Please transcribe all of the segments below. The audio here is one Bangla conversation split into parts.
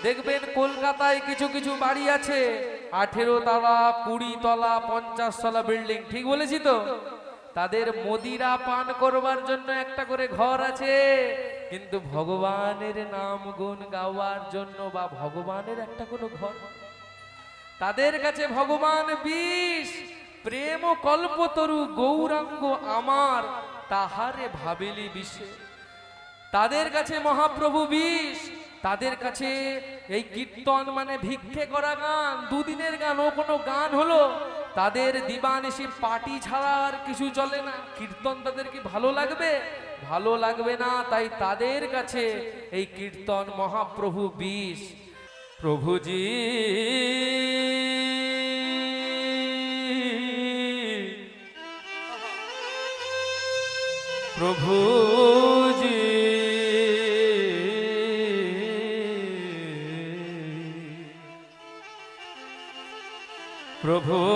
দেখবেন কলকাতায় কিছু কিছু বাড়ি আছে 18 তলা 20 তলা 50 তলা বিল্ডিং, ঠিক বলেছি তো? তাদের মদিরা পান করবার জন্য একটা করে ঘর আছে, কিন্তু ভগবানের নাম গুণ গাওয়ার জন্য বা ভগবানের একটা কোনো ঘর। তাদের কাছে ভগবান বিষ, প্রেম কল্পতরু গৌরাঙ্গ আমার, তাহারে ভাবিলি বিষে। তাদের কাছে মহাপ্রভু বিষ, তাদের কাছে এই কীর্তন মানে ভিক্ষে করা গান, দুদিনের গান, ও কোনো গান হলো? তাদের দিবানিশি পার্টি ছাড়া আর কিছু চলে না। কীর্তন তাদের কি ভালো লাগবে? ভালো লাগবে না। তাই তাদের কাছে এই কীর্তন মহাপ্রভু বিষ। প্রভুজি প্রভুজি প্রভুজি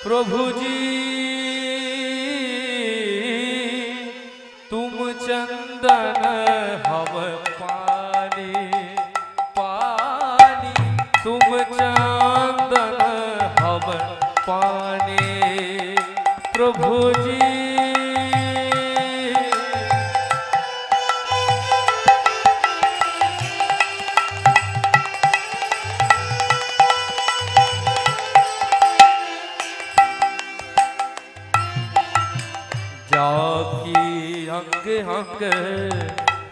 प्रभुजी तुम चंदन हम पानी पानी, तुम चंदन हम पानी प्रभुजी। जाकी अंग अंग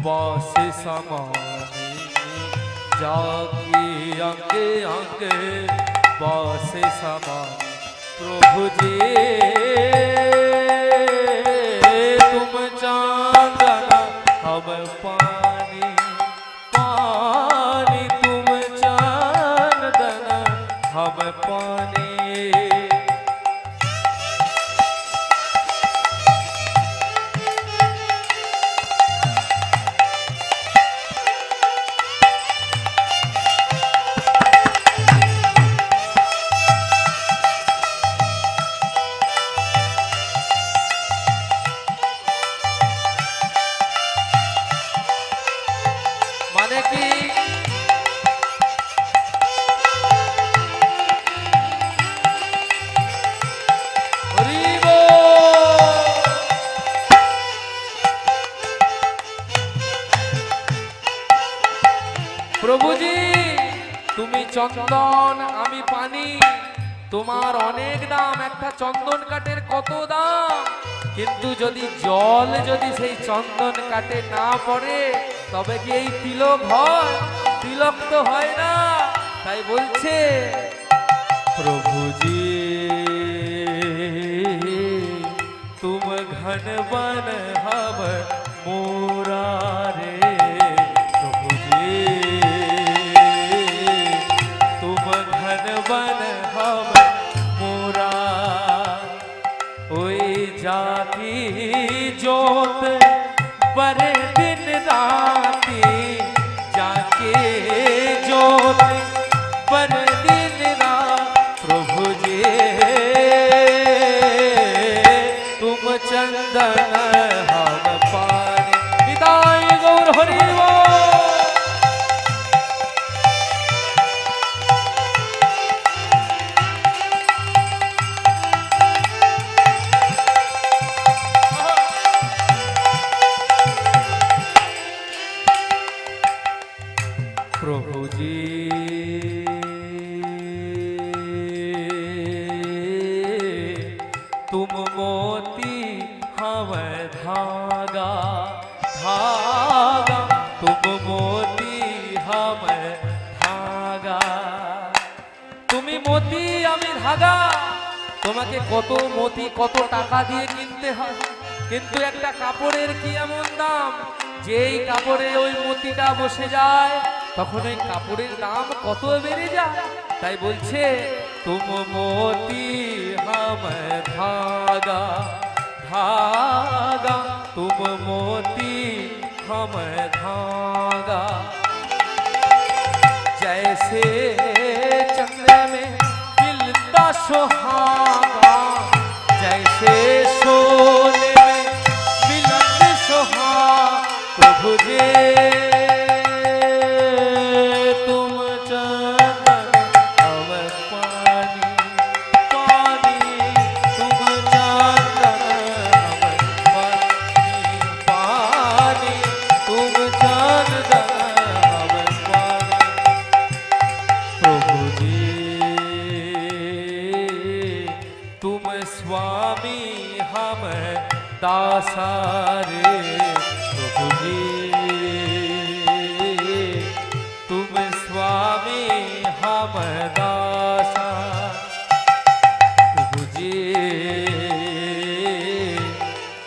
वास समानी, जाकी अंग अंग वास समानी प्रभु जी तुम चांदन हम पानी पानी, तुम चांदन हम पानी। প্রভুজি তুমি চন্দন আমি পানি, তোমার অনেক দাম। একটা চন্দন কাঠের কত দাম, কিন্তু যদি জল যদি সেই চন্দন কাঠে না পড়ে তবে কি এই তিলক হয়? তিলক তো হয় না। তাই বলছে প্রভুজি तुम घन बन हव मोरा रे, प्रभुजी तुम घन बन हव मोरा। ओई जाती जोत बरे दिन राती, जाके जोत बरे दिन रात प्रभुजी तुम चंदन हम पानी। निताई गौर हरि प्रभुजी तुम मोती हम धागा धागा, तुम मोती हम धागा। তুমি মতি আমি ধাগা। তোমাকে কত মতি কত টাকা দিয়ে কিনতে হয়, কিন্তু একটা কাপড়ের কি এমন দাম, যেই কাপড়ে ওই মতিটা বসে যায় তখন ওই কাপড়ের দাম কত বেড়ে যায়। তাই বলছে तुम मोती हम धागा धागा, तुम मोती हम धागा। जैसे चंद्र में मिलता सुहागा, जैसे सोने में दासा रे प्रभु जी तुम स्वामी हम दासा प्रभु जी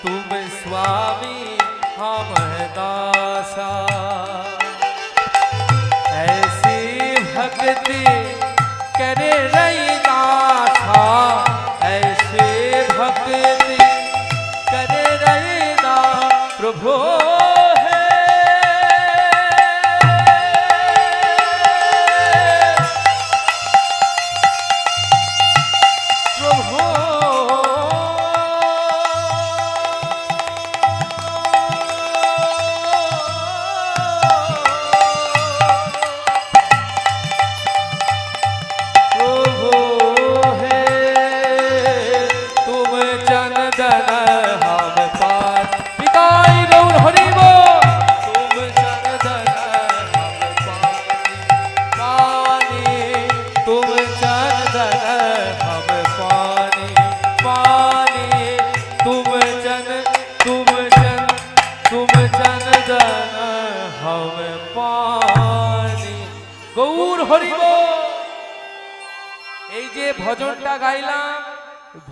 तुम स्वामी हम दासा ऐसी भक्ति करे रही दासा ऐसे भक्ति करे रही दा प्रभु গৌর হরিব। এই যে ভজনটা গাইলাম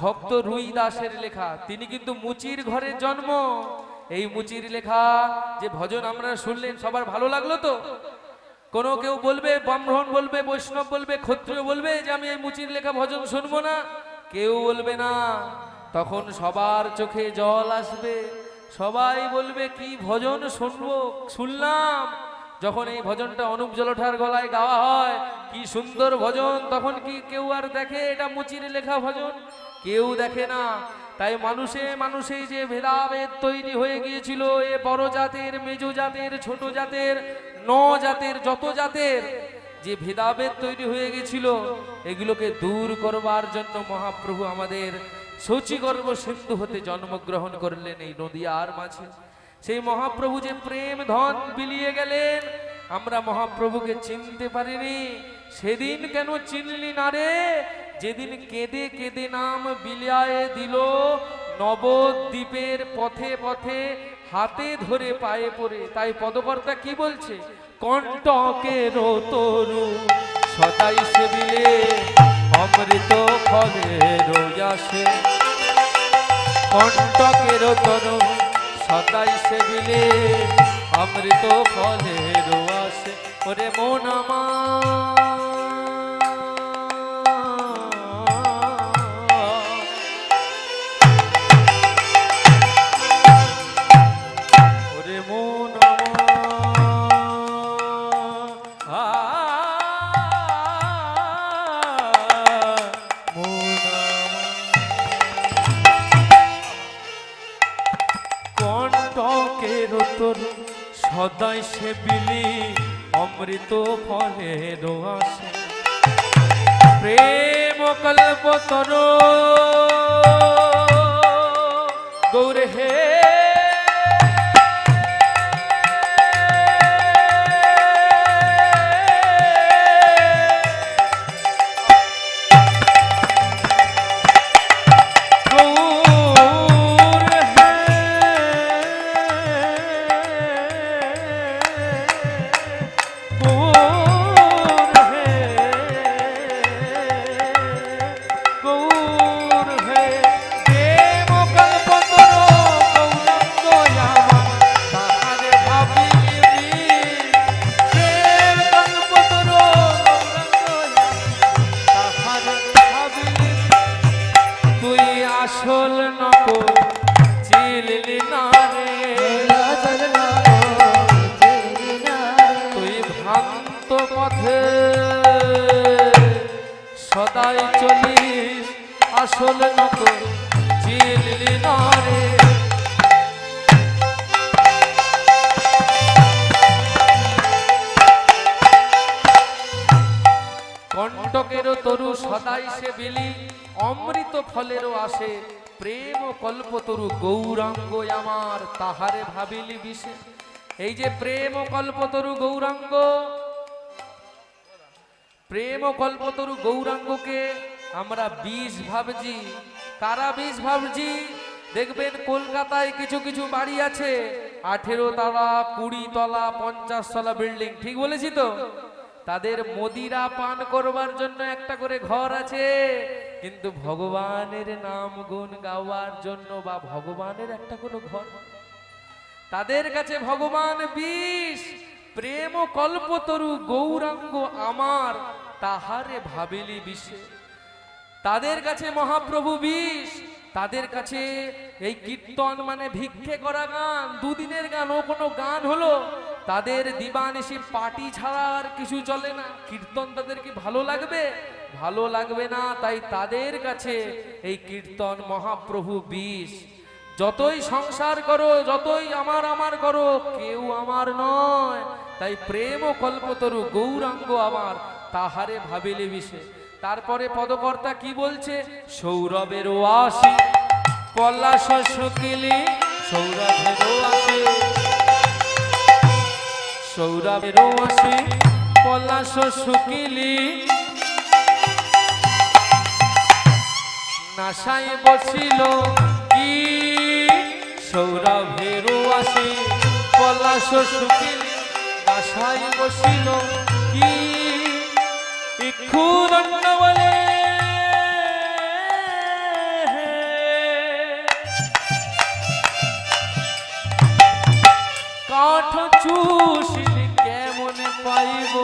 ভক্ত রুই দাসের লেখা, তিনি কিন্তু মুচির ঘরে জন্ম। এই মুচির লেখা যে ভজন আমরা শুনলেন সবার ভালো লাগলো তো? কোনো কেউ বলবে, ব্রাহ্মণ বলবে, বৈষ্ণব বলবে, ক্ষত্রিয় বলবে যে আমি এই মুচির লেখা ভজন শুনবো না? কেউ বলবে না। তখন সবার চোখে জল আসবে, সবাই বলবে কি ভজন শুনবো, শুনলাম। যখন এই ভজনটা অনুপ জলোঠার গলায় গাওয়া হয়, কি সুন্দর ভজন, তখন কি কেউ আর দেখে এটা মুচির লেখা ভজন? কেউ দেখে না। তাই মানুষে মানুষে যে ভেদাভেদ তৈরি হয়ে গিয়েছিল, এ বড় জাতের, মেজো জাতের, ছোট জাতের, জাতের, যত জাতের যে ভেদাভেদ তৈরি হয়ে গেছিল, এগুলোকে দূর করবার জন্য মহাপ্রভু আমাদের শচীগর্ভ সিন্ধু হতে জন্মগ্রহণ করলেন এই নদিয়ার মাঝে। সেই মহাপ্রভু যে প্রেম ধন বিলিয়ে গেলেন, আমরা মহাপ্রভুকে চিনতে পারিনি। সেদিন কেন চিনলি না রে? যেদিন কেঁদে কেঁদে নাম বিলিয়ে দিল, নবদ্বীপের পথে পথে হাতে ধরে পায়ে পড়ে। তাই পদকর্তা কি বলছে? কণ্টকের তরু সদাই সেবিলে অমৃত ফলের আসে। কণ্টকের তরু সদাই সেবিলে অমৃত ফলের আসে। ওরে মন আমার, ওরে মন সদাই সেবিলি অমৃত ফলের আসে। প্রেম কল্পতর গৌর হে আসল নকল চিনলি না রে, তুই ভ্রান্ত পথে সদাই চলিস, আসল নকল চিনলি না রে। কণ্টকের তরু সদাই সে বিলি অমৃত ফলেরও আসে। প্রেম কল্পতরু গৌরাঙ্গ আমার তাহারে ভাবিলি বিশে। এই যে প্রেম কল্পতরু গৌরাঙ্গ, প্রেম কল্পতরু গৌরাঙ্গকে আমরা বিষ ভাবছি। কারা বিষ ভাবছি? দেখবেন কলকাতায় কিছু কিছু বাড়ি আছে 18 তলা 20 তলা 50 তলা বিল্ডিং, ঠিক বলেছি তো? তাদের মদিরা পান করবার জন্য একটা করে ঘর আছে, কিন্তু ভগবানের নাম গুণ গাওয়ার জন্য বা ভগবানের একটা কোনো ঘর। তাদের কাছে ভগবান বিষ, প্রেম ও কল্পতরু গৌরাঙ্গ আমার, তাহারে ভাবিলি বিষে। তাদের কাছে মহাপ্রভু বিষ, তাদের কাছে এই কীর্তন মানে ভিক্ষে করা গান, দুদিনের গান, ও কোনো গান হলো? তাদের দিবানিশি পার্টি ছাড়া আর কিছু চলে না। কীর্তন তাদের কি ভালো লাগবে? ভালো লাগবে না। তাই তাদের কাছে এই কীর্তন মহাপ্রভু বিষ। যতই সংসার করো, যতই আমার আমার করো, কেউ আমার নয়। তাই প্রেম ও কল্পতরু গৌরাঙ্গ আমার, তাহারে ভাবিলে বিষে। তারপরে পদকর্তা কি বলছে? সৌরভের আসি পলাশ শুকিলি, সৌরভের আসি, সৌরভের আসি পলাশ শুকিলি, নাসায় বসিল কি, সৌরভের আসি পলাশ শুকিলি, নাসায় বসিল কি, ইক্ষুদণ্ড বলে কাঠ চুষিলি কেমন পাইব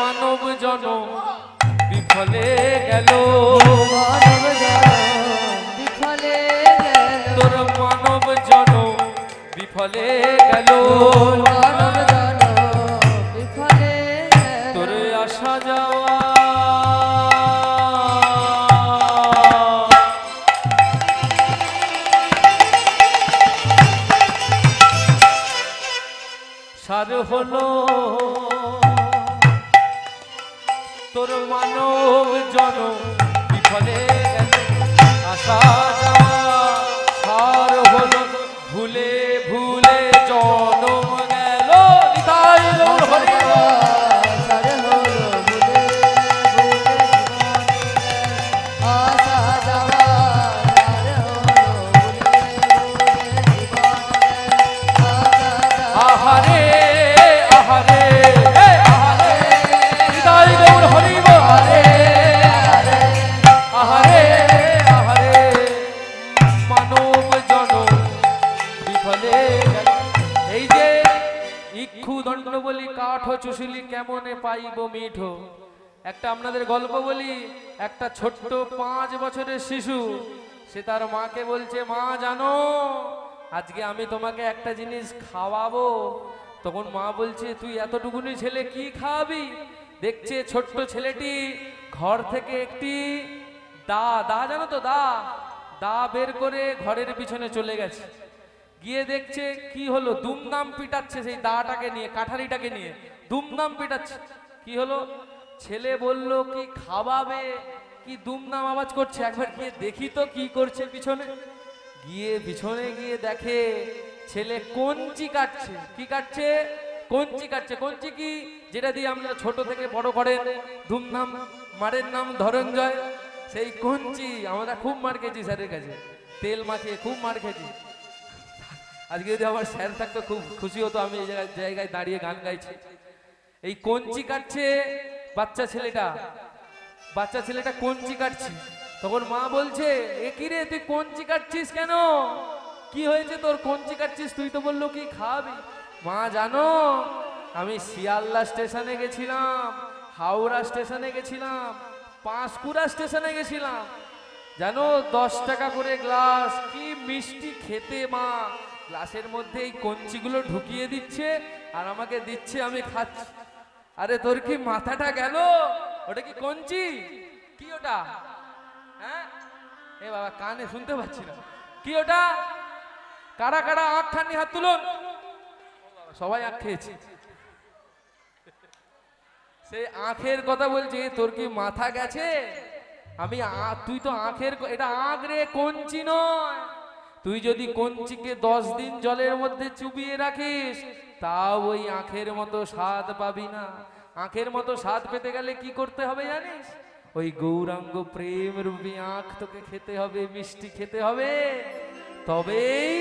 মানব জন বিফলে গেল, তোর মানব জন বিফলে গেল, তোর আসা যাওয়া সার হলো, তোর মানব জন বিফলে গেল, আসা যাওয়া সার হলো, ভুলে ভুলে জনম গেল, নিতাই গৌর হরি সার হলো, ভুলে ভুলে আসা যাওয়া, সার হলো, ভুলে ভুলে আহারে আহারে আহারে, নিতাই গৌর হরি আহারে আহারে আহারে, মানব জন বিফলে গেল। এই যে ইক্ষু দণ্ড বলি কাঠ চুষিলি কেমনে পাইব মিঠো। একটা আপনাদের গল্প বলি। একটা ছোট্ট 5 বছরের শিশু, সে তার মাকে বলছে, মা জানো আজকে আমি তোমাকে একটা জিনিস খাওয়াবো। তখন মা বলছে, তুই এতটুকুনি ছেলে কি খাওয়াবি? দেখছে ছোট্ট ছেলেটি ঘর থেকে একটি দা, জানো তো দা বের করে ঘরের পিছনে চলে গেছে। গিয়ে দেখছে কি হলো, দুমদাম পিটাচ্ছে সেই দাটাকে নিয়ে, কাঠারিটাকে নিয়ে দুমদাম পিটাচ্ছে। কি হলো? ছেলে বলল, কি খাওয়াবে, কি দুমদাম আওয়াজ করছে, একবার গিয়ে দেখি তো কি করছে পিছনে। গিয়ে পিছনে গিয়ে দেখে ছেলে কঞ্চি কাটছে। কি কাটছে? কঞ্চি কাটছে। কঞ্চি কি? যেটা দিয়ে আমরা ছোট থেকে বড় করেন, ধুমধাম মারের নাম ধরঞ্জয়। সেই কঞ্চি আমরা খুব মার খেয়েছি স্যারের কাছে, তেল মাখিয়ে খুব মার খেয়েছি। আজকে যদি আমার স্যার থাকতো খুব খুশি হতো, আমি এই জায়গায় দাঁড়িয়ে গান গাইছি। এই কঞ্চি কাটছে বাচ্চা ছেলেটা। বাচ্চা ছেলেটা কঞ্চি কাটছি, তখন মা বলছে, এ কি রে তুই কঞ্চি কাটছিস কেন? কি হয়েছে তোর, কঞ্চি কাটছিস? তুই তো বললো কি খাবি। মা জানো, আমি শিয়ালদা স্টেশনে গেছিলাম, হাওড়া স্টেশনে গেছিলাম, পাঁশকুড়া স্টেশনে গেছিলাম, জানো 10 টাকা করে গ্লাস, কি মিষ্টি খেতে মা। গ্লাসের মধ্যে এই কঞ্চিগুলো ঢুকিয়ে দিচ্ছে আর আমাকে দিচ্ছে, আমি খাচ্ছি। আরে তোর কি মাথাটা গেল? ওটা কি কঞ্চি? কি ওটা? হ্যাঁ এ বাবা, কানে শুনতে পাচ্ছি না। কি ওটা? কারা কারা আখ খাননি হাত তুলুন। সবাই আখ খেয়েছে। সেই আখের কথা বলছি, তোর কি মাথা গেছে? তুই তো আখের, এটা আখ রে, কঞ্চি নয়। তুই যদি কঞ্চিকে 10 দিন জলের মধ্যে চুবিয়ে রাখিস, তাও ওই আখের মতো স্বাদ পাবি না। আখের মতো স্বাদ পেতে গেলে কি করতে হবে জানিস? ওই গৌরাঙ্গ প্রেম রূপী আখ তোকে খেতে হবে, মিষ্টি খেতে হবে, তবেই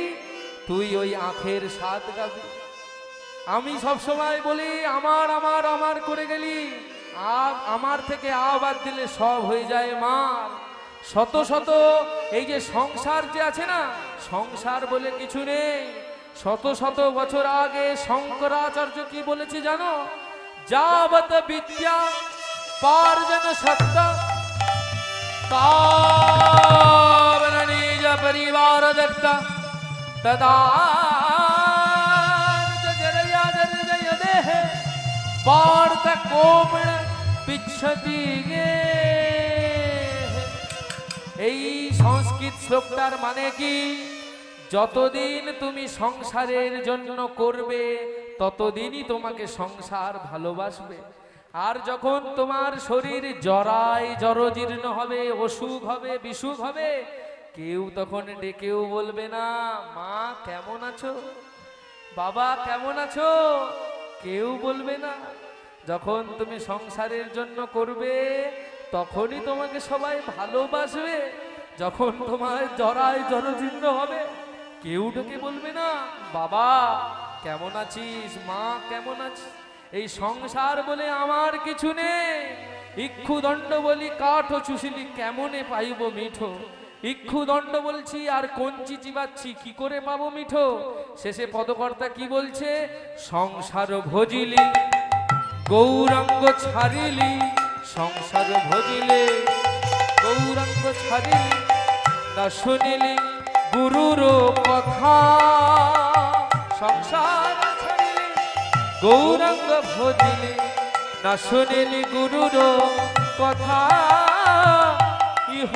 তুই ওই আখের স্বাদ পাবি। আমি সব সময় বলি, আমার আমার আমার করে গেলি, আমার থেকে আবাদ দিলে সব হয়ে যায় মার। শত শত এই যে সংসার যে আছে না, সংসার বলে কিছু নেই। শত শত বছর আগে শঙ্করাচার্য কি বলেছে জানো? যাবত বিদ্যা পার্জন সত্য তাবন নিজ পরিবার দত্ত তদা পার্থ কোমল পিচ্ছতি গে। এই সংস্কৃত শ্লোকটার মানে কি? যতদিন তুমি সংসারের জন্য করবে, ততদিনই তোমাকে সংসার ভালোবাসবে। আর যখন তোমার শরীর জরায় জরজীর্ণ হবে, অসুখ হবে, বিসুখ হবে, কেউ তখন ডেকেও বলবে না মা কেমন আছো, বাবা কেমন আছো, কেউ বলবে না। যখন তুমি সংসারের জন্য করবে, তখনই তোমাকে সবাই ভালোবাসবে। যখন তোমার জরায় জরজীর্ণ হবে, কেউ ডেকে বলবে না বাবা কেমন আছিস, মা কেমন আছিস। এই সংসার বলে আমার কিছু নেই। ইক্ষুদণ্ড বলি কাঠ চুষিলি কেমনে পাইব মিঠো। ইক্ষুদণ্ড বলছি আর কঞ্চি চিবাচ্ছি, কি করে পাবো মিঠো। শেষে পদকর্তা কি বলছে? সংসার ভজিলি গৌরাঙ্গ ছাড়িলি, সংসার ভজিলে গৌরাঙ্গ ছাড়িলি, না শুনিলি গুরুর কথা। সংসার ছাড়িলি গৌরাঙ্গ ভজিলি, না শুনিলি গুরুর কথা। ইহ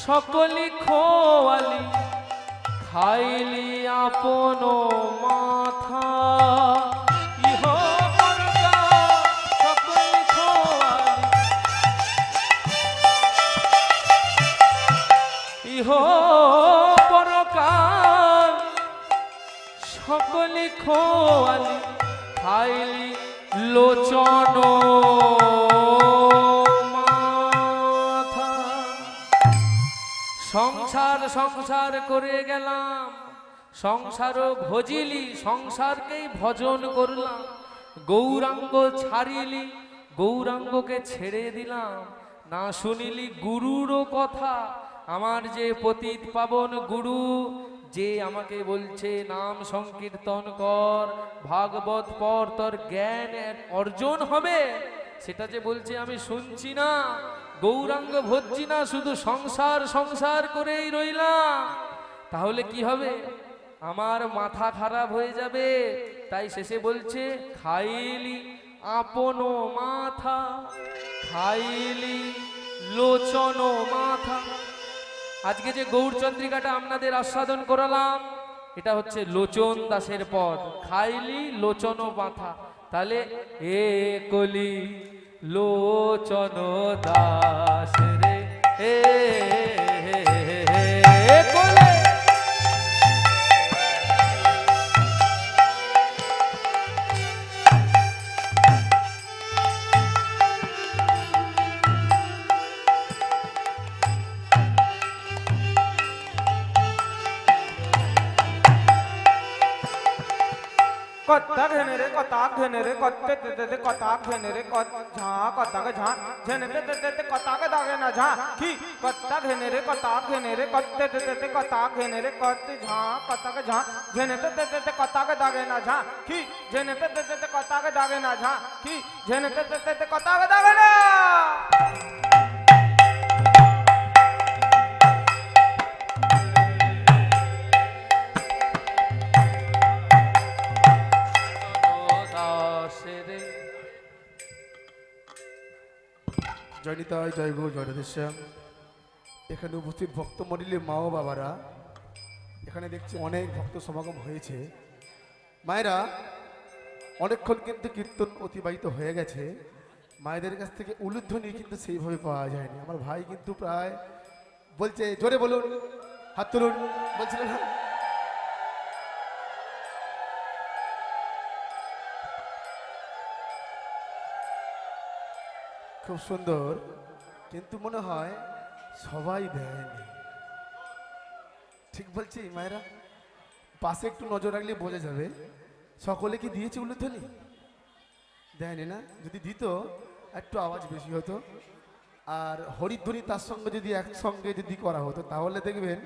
সকলি খোয়ালি খাইলি আপন মাথা। ইহ পরকা সকলি খোয়ালি, ইহ পরকাল সকলি খোয়ালি খাইলি লোচন সংসার সংসার করে গেলাম, সংসারও ভজিলি, সংসারকেই ভজন করলাম। গৌরাঙ্গ ছাড়িলি, গৌরাঙ্গকে ছেড়ে দিলাম। না শুনিলি গুরুরও কথা, আমার যে পতিত পাবন গুরু, যে আমাকে বলছে নাম সংকীর্তন কর, ভাগবত পড়, তোর জ্ঞান অর্জন হবে, সেটা যে বলছে আমি শুনছি না। গৌরাঙ্গ ভজছি না, শুধু সংসার সংসার করেই রইলাম, তাহলে কি হবে? আমার মাথা খারাপ হয়ে যাবে। তাই শেষে বলছে খাইলি আপন মাথা, খাইলি লোচন মাথা। আজকে যে গৌরচন্দ্রিকাটা আপনাদের আস্বাদন করালাম, এটা হচ্ছে লোচন দাসের পদ, খাইলি লোচন মাথা। তাহলে এ কলি লোচন দাস রে, ঘেনে রে কত্তে তে তে কথা ঘেনে রে কত ঝা কথা কে ঝা ঝেনে তে তে তে কথা কে দাগে না ঝা কি কথা ঘেনে রে কথা ঘেনে রে কত্তে তে তে কথা ঘেনে রে কত ঝা কথা কে ঝা ঝেনে তে তে কথা কে দাগে না ঝা কি ঝেনে তে তে কথা কে দাগে না ঝা কি ঝেনে তে তে কথা কে দাগে না জয় নিতাই, জয় গো, জয় রাধেশ্যাম। এখানে উপস্থিত ভক্তমণ্ডলী মা ও বাবারা, এখানে দেখছি অনেক ভক্ত সমাগম হয়েছে। মায়েরা, অনেকক্ষণ কিন্তু কীর্তন অতিবাহিত হয়ে গেছে। মায়েদের কাছ থেকে উলুধ্বনি কিন্তু সেইভাবে পাওয়া যায়নি। আমার ভাই কিন্তু প্রায় বলছে জোরে বলুন, হাত তুলুন বলছিলেন না? খুব সুন্দর, কিন্তু মনে হয় সবাই দেয়নি। ঠিক বলছি মায়েরা? পাশে একটু নজর রাখলে বোঝা যাবে সকলে কি দিয়েছে উলুধ্বনি? দেয়নি না? যদি দিত একটু আওয়াজ বেশি হতো, আর হরিধ্বনি তার সঙ্গে যদি একসঙ্গে যদি করা হতো তাহলে দেখবেন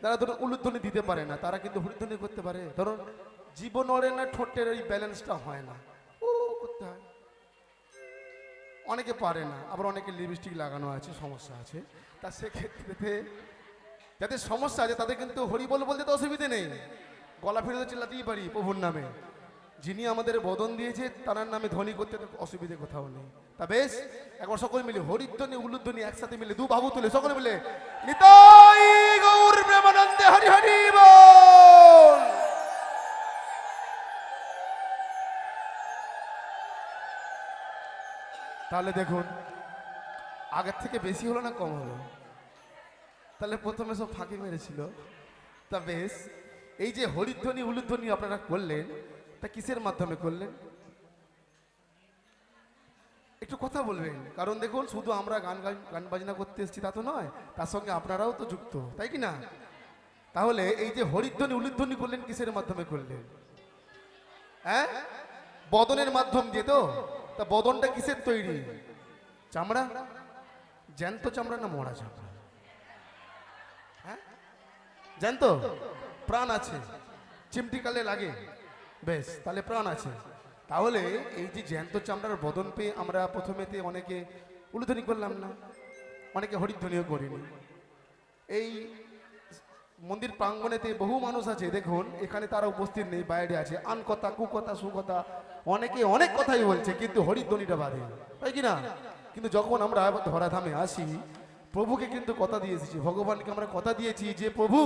যারা ধরুন উলুধ্বনি দিতে পারে না তারা কিন্তু হরিধ্বনি করতে পারে। ধরুন জীবন ওরে না, ঠোঁটের ওই ব্যালেন্সটা হয় না, ও করতে হয়। অনেকে পারে না, আবার অনেকে লিপস্টিক লাগানো আছে, সমস্যা আছে। তা সেক্ষেত্রে যাদের সমস্যা আছে তাদের কিন্তু হরি বল বলতে তো অসুবিধে নেই, গলা ফিরে তো চিল্লাতেই পারি প্রভুর নামে। যিনি আমাদের বদন দিয়েছে তার নামে ধ্বনি করতে তো অসুবিধে কোথাও নেই। তা বেশ, একবার সকলে মিলে হরিধ্বনি উলুধ্বনি একসাথে মিলে দু বাহু তুলে সকলে মিলে নিতাই গৌর প্রেমানন্দে হরি হরি বল। তাহলে দেখুন আগের থেকে বেশি হলো না কম হলো? তাহলে প্রথমে সব ফাঁকি মেরেছিল। তা বেশ, এই যে হরিধ্বনি উলুধ্বনি আপনারা করলেন, তা কিসের মাধ্যমে করলেন? একটু কথা বলবেন, কারণ দেখুন শুধু আমরা গান বাজনা করতে এসেছি তা তো নয়, তার সঙ্গে আপনারাও তো যুক্ত, তাই কি না? তাহলে এই যে হরিধ্বনি উলুধ্বনি করলেন কিসের মাধ্যমে করলেন? হ্যাঁ, বদনের মাধ্যম দিয়ে তো। তা বদনটা কিসের তৈরি? চামড়া? জ্যান্ত চামড়া না মরা চামড়া? হ্যাঁ, জ্যান্ত। প্রাণ আছে, চিমটি কালে লাগে, বেশ, তাহলে প্রাণ আছে। তাহলে এই যে জ্যান্ত চামড়ার বদন পেয়ে আমরা প্রথমেতে অনেকে উলুধ্বনি করলাম না, অনেকে হরিধ্বনিও করিনি। এই মন্দির প্রাঙ্গণেতে বহু মানুষ আছে, দেখুন এখানে তারা উপস্থিত নেই, বাইরে আছে, আন কথা কুকথা সুকথা অনেকে অনেক কথাই বলছে, কিন্তু হরিধ্বনিটা বাদে, তাই কি না? কিন্তু যখন আমরা ধরাধামে আসি, প্রভুকে কিন্তু কথা দিয়ে এসেছি, ভগবানকে আমরা কথা দিয়েছি যে প্রভু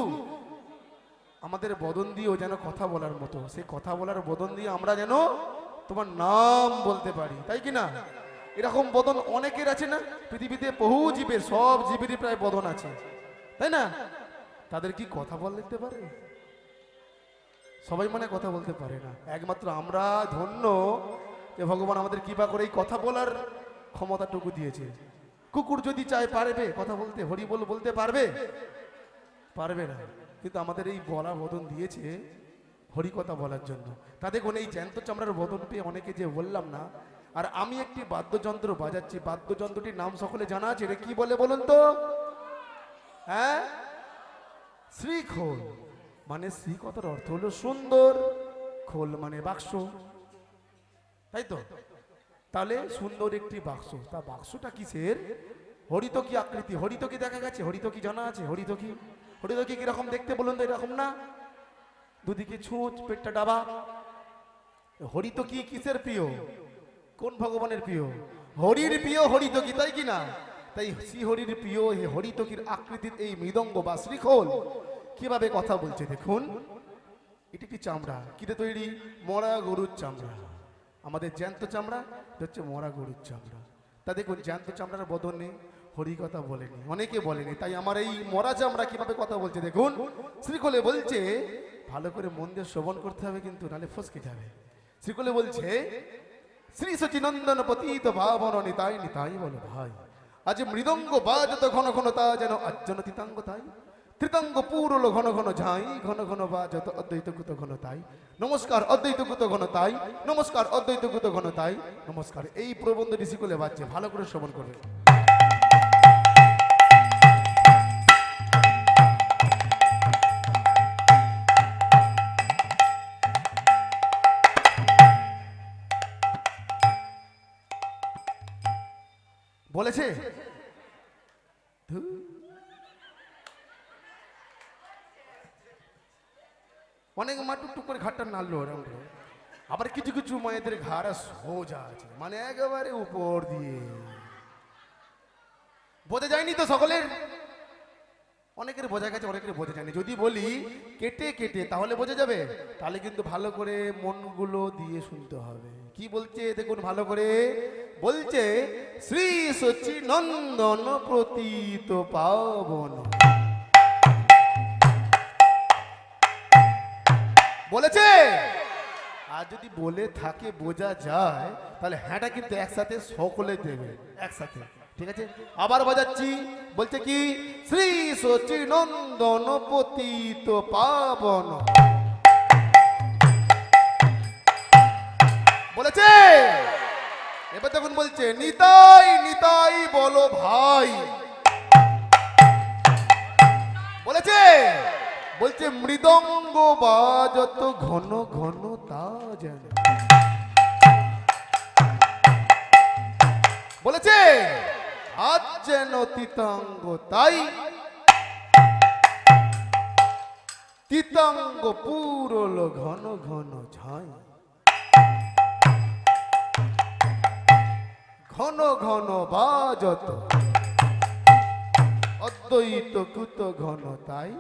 আমাদের বদন দিয়েও যেন কথা বলার মতো, সেই কথা বলার বদন দিয়ে আমরা যেন তোমার নাম বলতে পারি, তাই কি না? এরকম বদন অনেকের আছে না পৃথিবীতে? বহু জীবের, সব জীবেরই প্রায় বদন আছে, তাই না? তাদের কি কথা বলতে পারে? সবাই মানে কথা বলতে পারে না। একমাত্র আমরা ধন্য যে ভগবান আমাদের কৃপা করে এই কথা বলার ক্ষমতাটুকু দিয়েছে। কুকুর যদি চায় পারবে কথা বলতে, হরি বল বলতে পারবে? পারবে না। কিন্তু আমাদের এই বলা বদন দিয়েছে হরি কথা বলার জন্য। তা দেখুন এই জ্যান্ত চামড়ার বদন পেয়ে অনেকে যে বললাম না, আর আমি একটি বাদ্যযন্ত্র বাজাচ্ছি, বাদ্যযন্ত্রটির নাম সকলে জানা আছে, এটা কি বলে বলুন তো? হ্যাঁ, শ্রীখোল। মানে শ্রী কথার অর্থ হলো সুন্দর, খোল মানে বাক্স, তাই তো? তাহলে সুন্দর একটি বাক্স, তা বাক্সটা কিসের? হরিতকি আকৃতি। হরিতকি দেখা গেছে? হরিতকি জানা আছে? হরিতকি, হরিতকি কিরকম দেখতে বলুন তো? এরকম না, দুদিকে ছুঁচ, পেটটা ডাবা। হরিতকি কিসের প্রিয়? কোন ভগবানের প্রিয়? হরির প্রিয় হরিতকি, তাই কি না? তাই শ্রী হরির প্রিয় এই হরিতকির আকৃতির এই মৃদঙ্গ বা শ্রীখোল কিভাবে কথা বলছে দেখুন। এটি কি চামড়া, কিতে তৈরি? মরা গরুর চামড়া। আমাদের জ্যান্ত চামড়া হচ্ছে মরা গরুর চামড়া। তা দেখুন জ্যান্ত চামড়ার বদনে হরি কথা বলেনি, অনেকে বলেনি, তাই আমার এই মরা চামড়া কিভাবে কথা বলছে দেখুন। শ্রীখোলে বলছে, ভালো করে মন দিয়ে শ্রবণ করতে হবে কিন্তু, নাহলে ফসকে যাবে। শ্রীখোলে বলছে, শ্রী সচিনন্দন পতিত ভাবন নিতাই নিতাই বলো ভাই, আজ মৃদঙ্গ বাজত ঘন ঘন তা যেন আজ্জন তিতাঙ্গ তাই। তৃতঙ্গ পুরল ঘন ঘন ঝাই ঘন ঘন বাজত অদ্বৈত কুত ঘন তাই নমস্কার অদ্বৈত কুত ঘন তাই নমস্কার অদ্বৈত কুত ঘন তাই নমস্কার। এই প্রবন্ধ ঋষিকুলে বাজছে, ভালো করে শ্রবণ করবে। বলেছে ধুর। অনেক মা টুকটুক করে ঘাটটা নাড়লো ওরকম করে। আবার কিছু কিছু মায়েদের ঘাড়া সোজা আছে, মানে একেবারে উপর দিয়ে। বোঝা যায়নি তো সকলের? অনেকের বোঝা গেছে, অনেকের বোঝা যায়নি। যদি বলি কেটে কেটে তাহলে বোঝা যাবে? তাহলে কিন্তু ভালো করে মনগুলো দিয়ে শুনতে হবে। কি বলছে দেখুন ভালো করে, বলছে শ্রী সচিনন্দন প্রতীত পাবন। বলেছে। আর যদি বলে থাকে বোঝা যায়, তাহলে হ্যাঁটা কিন্তু একসাথে সকলে দেবে একসাথে, ঠিক আছে? আবার বাজাচ্ছি, বলছে কি শ্রী সচিনন্দন পতিত পাবন। বলেছে। এবার তখন বলছে নিতাই নিতাই বলো ভাই। বলেছে। বলছে মৃদঙ্গ বাজত ঘন ঘন তা যেন। বলেছে আজ যেন তিতাঙ্গ তাই তিতাঙ্গ পুরল ঘন ঘন ঝাই ঘন ঘন বাজত অদ্বৈত কুত ঘন তাই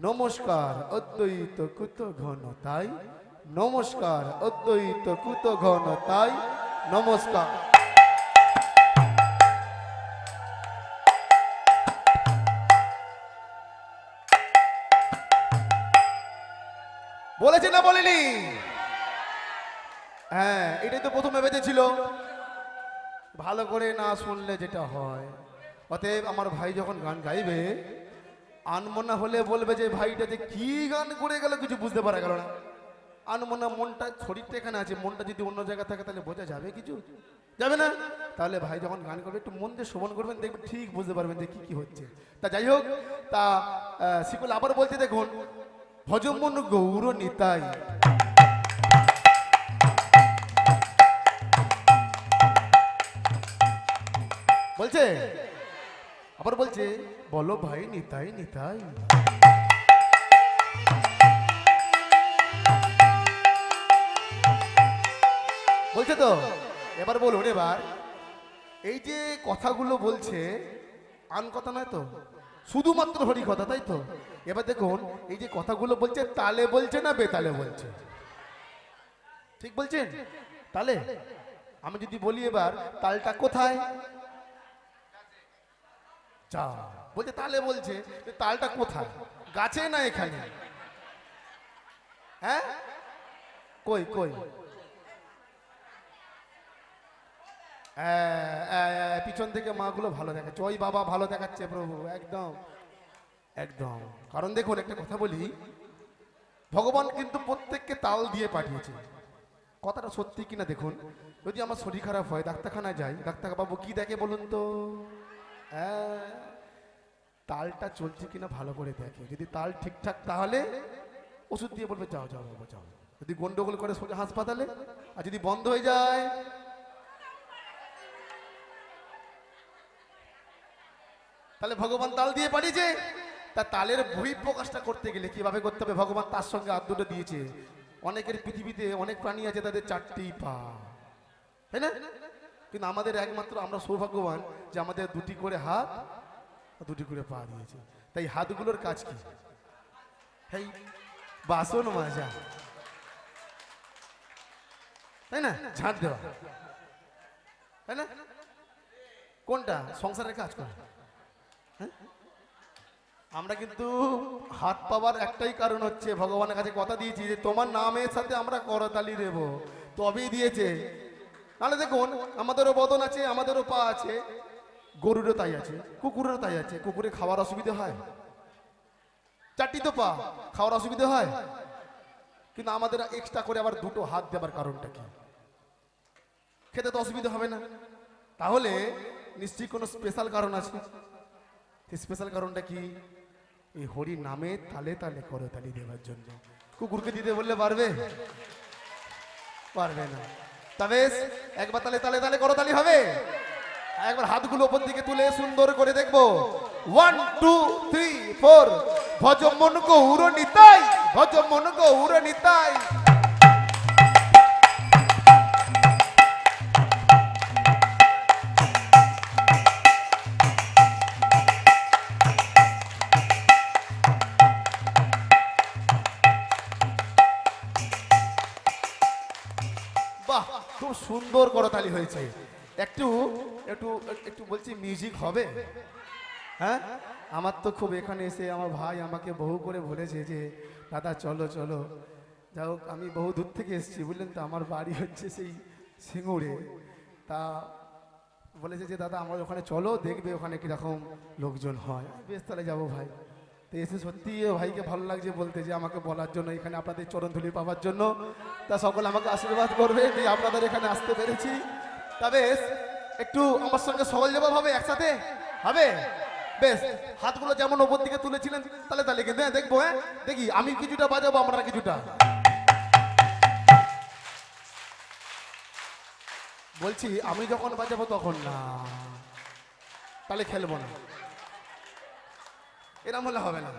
নমস্কার অদ্বৈত কুত ঘন তাই নমস্কার অদ্বৈত কুত ঘন তাই নমস্কার। বলেছি না বলিনি? হ্যাঁ, এটাই তো প্রথমে বেঁচেছিল। ভালো করে না শুনলে যেটা হয়। অতএব আমার ভাই যখন গান গাইবে, আনমনা হলে বলবে যে ভাইটা যে কি গান করে গেল কিছু বুঝতে পারা গেল না। আনমনা মনটা, শরীরটা এখানে আছে, মনটা যদি অন্য জায়গায় থাকে তাহলে বোঝা যাবে কিছু? যাবে না। তাহলে ভাই যখন গান করবে একটু মন দিয়ে শ্রবণ করবেন, দেখবেন ঠিক বুঝতে পারবেন যে কি কি হচ্ছে। তা যাই হোক, তা শিকুল আবার বলতে দেখুন ভজমন গৌর নিতাই। বলছে আবার বলছে বলো ভাই নিতাই নিতাই। বলছে তো। এবার বলুন, এবার এই যে কথাগুলো বলছে আন কথা নয় তো, শুধুমাত্র হরি কথা, তাই তো? এবার দেখুন এই যে কথাগুলো বলছে তালে বলছে না বেতালে বলছে? ঠিক বলছেন? তালে। আমি যদি বলি এবার তালটা কোথায়, যা বলছে তালে বলছে, তালটা কোথায়? গাছে না এখানে? হ্যাঁ, কই কই? পিছন থেকে মাগুলো ভালো দেখাচ্ছে, ওই বাবা ভালো দেখাচ্ছে প্রভু, একদম একদম। কারণ দেখুন একটা কথা বলি, ভগবান কিন্তু প্রত্যেককে তাল দিয়ে পাঠিয়েছে। কথাটা সত্যি কিনা দেখুন। যদি আমার শরীর খারাপ হয়, ডাক্তারখানায় যাই, ডাক্তারবাবু কি দেখে বলুন তো? তালটা চলছে কিনা ভালো করে দেখে। যদি তাল ঠিকঠাক তাহলে ওষুধ দিয়ে বলবে যাও যাও বাবা যাও। যদি গন্ডগোল করে সোজা হাসপাতালে। আর যদি বন্ধ হয়ে যায়, তাহলে ভগবান তাল দিয়ে পাঠিয়েছে। তা তালের বহিঃপ্রকাশটা করতে গেলে কিভাবে করতে হবে? ভগবান তার সঙ্গে হাত দুটো দিয়েছে। অনেকের পৃথিবীতে অনেক প্রাণী আছে তাদের চারটেই পা, তাই না? কিন্তু আমাদের একমাত্র আমরা সৌভাগ্যবান যে আমাদের দুটি করে হাত, দুটি করে পা দিয়েছে। তাই হাতগুলোর কাজ কি? এই বাসন মাজা, তাই না? ঝাঁট দেওয়া, তাই না? কোনটা সংসারের কাজ করে? আমরা কিন্তু হাত পাওয়ার একটাই কারণ হচ্ছে ভগবানের কাছে কথা দিয়েছি যে তোমার নামের সাথে আমরা করতালি দেব, তবেই দিয়েছে। নাহলে দেখুন আমাদেরও বদন আছে, আমাদেরও পা আছে, গরুরও তাই আছে, কুকুরেরও তাই আছে। কুকুরে খাওয়ার অসুবিধা হয়? চারটি তো পা, খাওয়ার অসুবিধা হয়, কিন্তু আমাদের এক্সট্রা করে আবার দুটো হাত দেবার কারণটা কি? খেতে তো অসুবিধা হবে না, তাহলে নিশ্চয়ই কোনো স্পেশাল কারণ আছে। স্পেশাল কারণটা কি? এই হরি নামে তালে তালে করতালি দেওয়ার জন্য। কুকুরকে দিতে বললে পারবে? পারবে না। তবে একবার তালে তালে তালে করতালি হবে। একবার হাতগুলো উপর দিকে তুলে সুন্দর করে দেখবো। 1 2 3 4 ভজ মন গৌর নিতাই, ভজ মন গৌর নিতাই। বাহ, খুব সুন্দর করতালি হয়েছে। একটু একটু একটু বলছি মিউজিক হবে? হ্যাঁ, আমার তো খুব এখানে এসে আমার ভাই আমাকে বহু করে বলেছে যে দাদা চলো চলো। যাই হোক, আমি বহু দূর থেকে এসেছি বুঝলেন তো, আমার বাড়ি হচ্ছে সেই সিঙ্গুরে। তা বলেছে যে দাদা আমার ওখানে চলো, দেখবে ওখানে কীরকম লোকজন হয়। বেশ, তাহলে যাবো ভাই। তো এসে সত্যি ভাইকে ভালো লাগছে বলতে, যে আমাকে বলার জন্য, এখানে আপনাদের চরণধুলি পাওয়ার জন্য। তা সকল আমাকে আশীর্বাদ করবে যে আপনাদের এখানে আসতে পেরেছি। তা বেশ, একটু আমার সঙ্গে সহজ জবাব হবে একসাথে? হবে? বেশ, হাতগুলো যেমন ওপর দিকে তুলেছিলেন তাহলে তাহলে কিন্তু দেখবো। হ্যাঁ, দেখি আমি কিছুটা বাজাবো, আপনারা কিছুটা। বলছি আমি যখন বাজাবো তখন না, তাহলে খেলবো না। এরম হলে হবে না,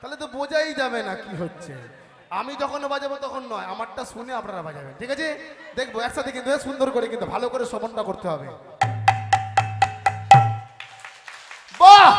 তাহলে তো বোঝাই যাবে না কি হচ্ছে। আমি যখন বাজাবো তখন নয়, আমারটা শুনে আপনারা বাজাবেন, ঠিক আছে? দেখবো একসাথে কিন্তু, সুন্দর করে কিন্তু, ভালো করে শ্রবণটা করতে হবে। বাহ,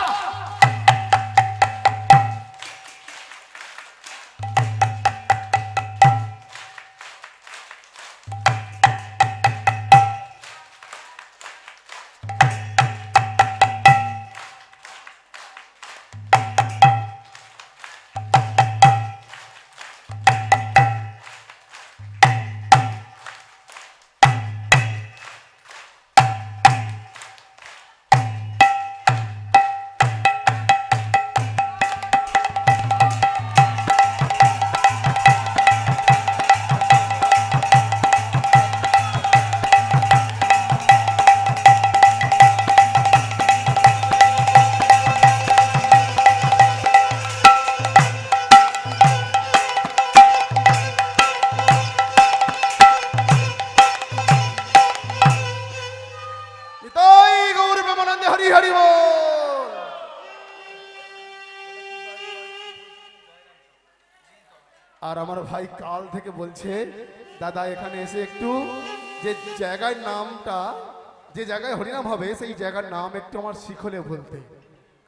নিতাই গৌর প্রেমানন্দে হরি হরি বল। আর আমার ভাই কাল থেকে বলছে দাদা এখানে এসে একটু যে জায়গার নামটা, যে জায়গায় হরিনাম হবে সেই জায়গার নাম একটু আমার শিখলে বলতে।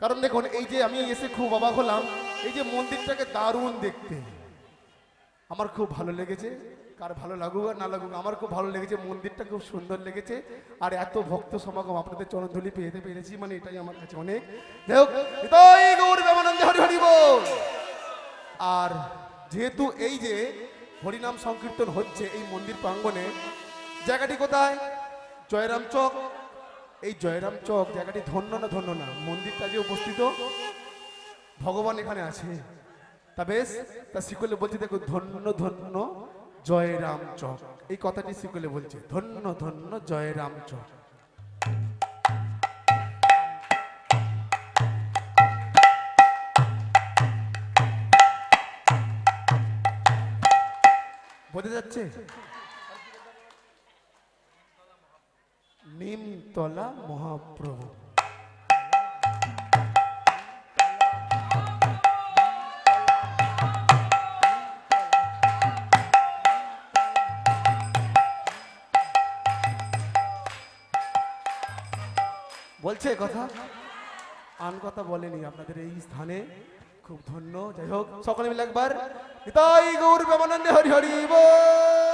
কারণ দেখুন, এই যে আমি এসে খুব অবাক হলাম, এই যে মন্দিরটাকে দারুণ দেখতে, আমার খুব ভালো লেগেছে। কার ভালো লাগুক আর না লাগুক, আমার খুব ভালো লেগেছে, মন্দিরটা খুব সুন্দর লেগেছে। আর এত ভক্ত সমাগম আপনাদের চরণধুলি পেতে পেরেছি, মানে এটাই আমার কাছে অনেক। যাই হোক, নিতাই গৌর প্রেমানন্দে হরি হরি বল। আর যেহেতু এই যে হরিনাম সংকীর্তন হচ্ছে এই মন্দির প্রাঙ্গণে, জায়গাটি কোথায়? জয়রাম চক। এই জয়রাম চক জায়গাটি ধন্য না ধন্য না? মন্দিরটা যে উপস্থিত, ভগবান এখানে আছে। তা বেশ, তা শিকলে বলছে দেখো, ধন্য ধন্য জয়রাম চক, এই কথাটি শিকলে বলছে, ধন্য ধন্য জয়রাম চক। বোঝা যাচ্ছে? নিমতলা মহাপ্রভু। বলছে কথা, আন কথা বলেনি। আপনাদের এই স্থানে খুব ধন্য। যাই হোক, সকলে মিলে একবার নিতাই গৌর প্রেমানন্দে হরি হরি বল।